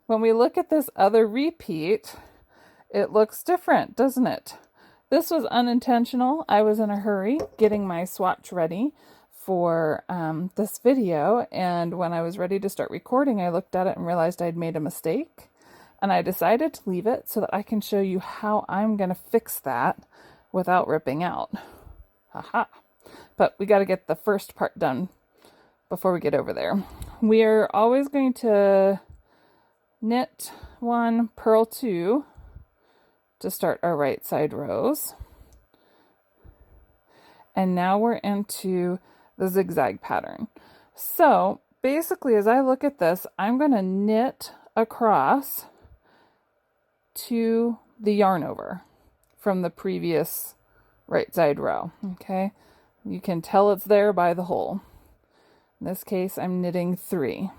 when we look at this other repeat, it looks different, doesn't it? This was unintentional. I was in a hurry getting my swatch ready for this video, and when I was ready to start recording, I looked at it and realized I'd made a mistake, and I decided to leave it so that I can show you how I'm going to fix that without ripping out. Haha. But we got to get the first part done before we get over there. We are always going to knit 1, purl 2 to start our right side rows. And now we're into the zigzag pattern. So basically, as I look at this, I'm going to knit across to the yarn over from the previous right side row. Okay, you can tell it's there by the hole. In this case, I'm knitting 3.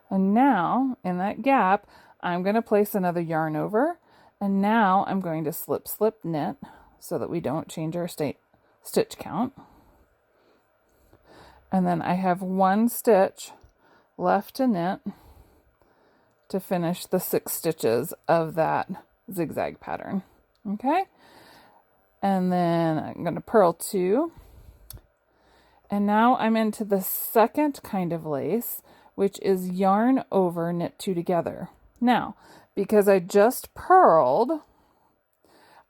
And now in that gap, I'm going to place another yarn over, and now I'm going to slip slip knit so that we don't change our stitch count. And then I have 1 stitch left to knit to finish the 6 stitches of that zigzag pattern. Okay, and then I'm going to purl 2, and now I'm into the second kind of lace, which is yarn over, knit 2 together. Now, because I just purled,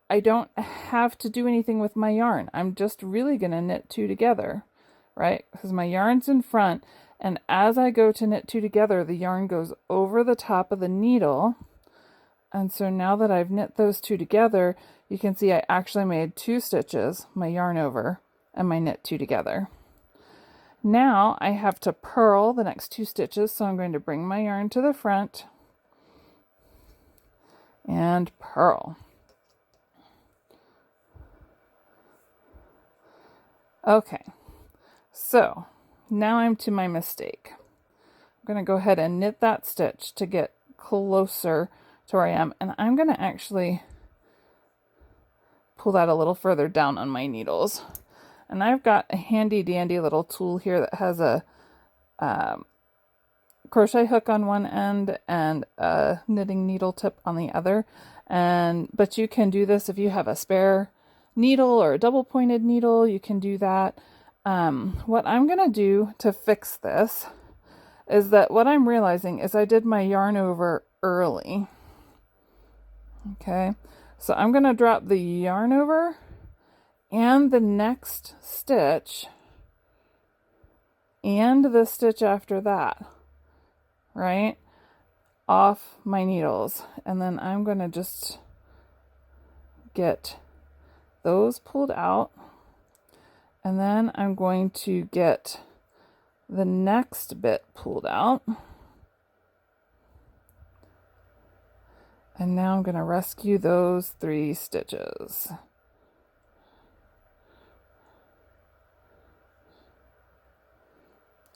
I don't have to do anything with my yarn. I'm just really going to knit 2 together, right? Because my yarn's in front, and as I go to knit 2 together, the yarn goes over the top of the needle. And so now that I've knit those 2 together, you can see I actually made 2 stitches, my yarn over, and my knit 2 together. Now I have to purl the next 2 stitches, so I'm going to bring my yarn to the front and purl. Okay, so now I'm to my mistake. I'm going to go ahead and knit that stitch to get closer to where I am, and I'm going to actually pull that a little further down on my needles. And I've got a handy dandy little tool here that has a crochet hook on one end and a knitting needle tip on the other. But you can do this if you have a spare needle or a double pointed needle, you can do that. What I'm going to do to fix this is that what I'm realizing is I did my yarn over early. Okay, so I'm going to drop the yarn over and the next stitch and the stitch after that, right, off my needles. And then I'm going to just get those pulled out, and then I'm going to get the next bit pulled out. And now I'm going to rescue those 3 stitches.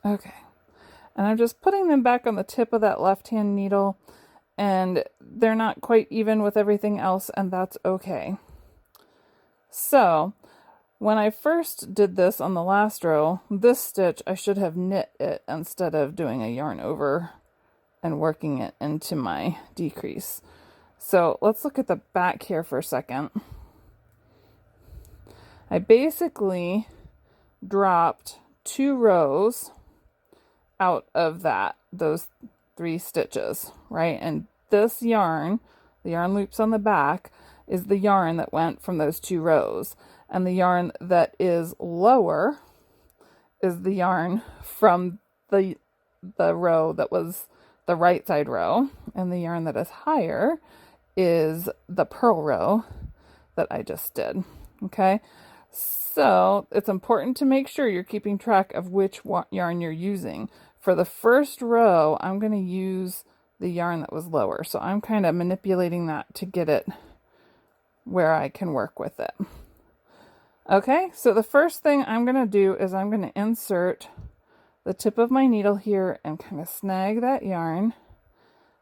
Okay, and I'm just putting them back on the tip of that left-hand needle, and they're not quite even with everything else, and that's okay. So when I first did this on the last row, this stitch, I should have knit it instead of doing a yarn over and working it into my decrease. So let's look at the back here for a second. I basically dropped 2 rows out of those 3 stitches, right? And this yarn, the yarn loops on the back, is the yarn that went from those 2 rows. And the yarn that is lower is the yarn from the row that was the right side row. And the yarn that is higher is the purl row that I just did. Okay, so it's important to make sure you're keeping track of which yarn you're using. For the first row, I'm going to use the yarn that was lower. So I'm kind of manipulating that to get it where I can work with it. Okay, so the first thing I'm going to do is I'm going to insert the tip of my needle here and kind of snag that yarn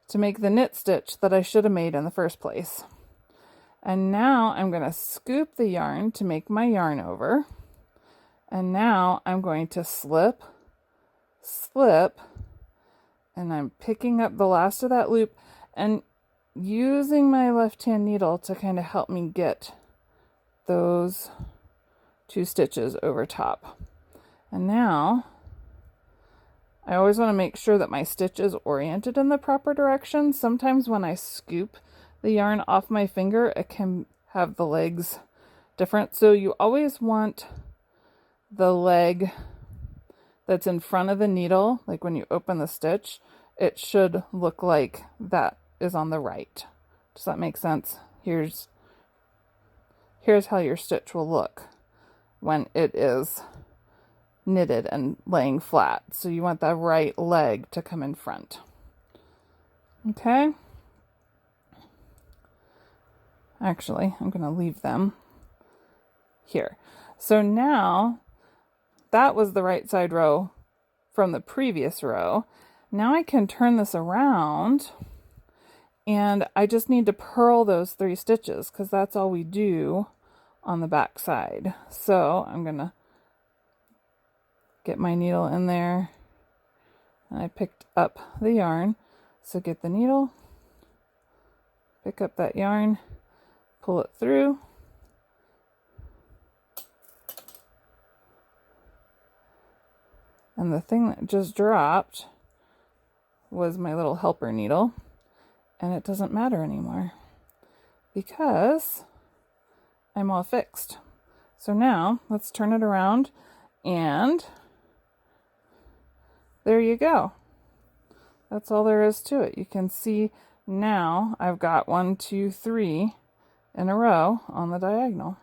to make the knit stitch that I should have made in the first place. And now I'm going to scoop the yarn to make my yarn over. And now I'm going to slip, slip, And I'm picking up the last of that loop and using my left hand needle to kind of help me get those 2 stitches over top. And now I always want to make sure that my stitch is oriented in the proper direction. Sometimes when I scoop the yarn off my finger, it can have the legs different. So you always want the leg that's in front of the needle, like when you open the stitch, it should look like that is on the right. Does that make sense? Here's how your stitch will look when it is knitted and laying flat. So you want the right leg to come in front. Okay? Actually, I'm going to leave them here. So now that was the right side row from the previous row. Now I can turn this around and I just need to purl those 3 stitches because that's all we do on the back side. So I'm going to get my needle in there. And I picked up the yarn. So get the needle, pick up that yarn, pull it through. And the thing that just dropped was my little helper needle. And it doesn't matter anymore because I'm all fixed. So now let's turn it around and there you go. That's all there is to it. You can see now I've got 1, 2, 3 in a row on the diagonal.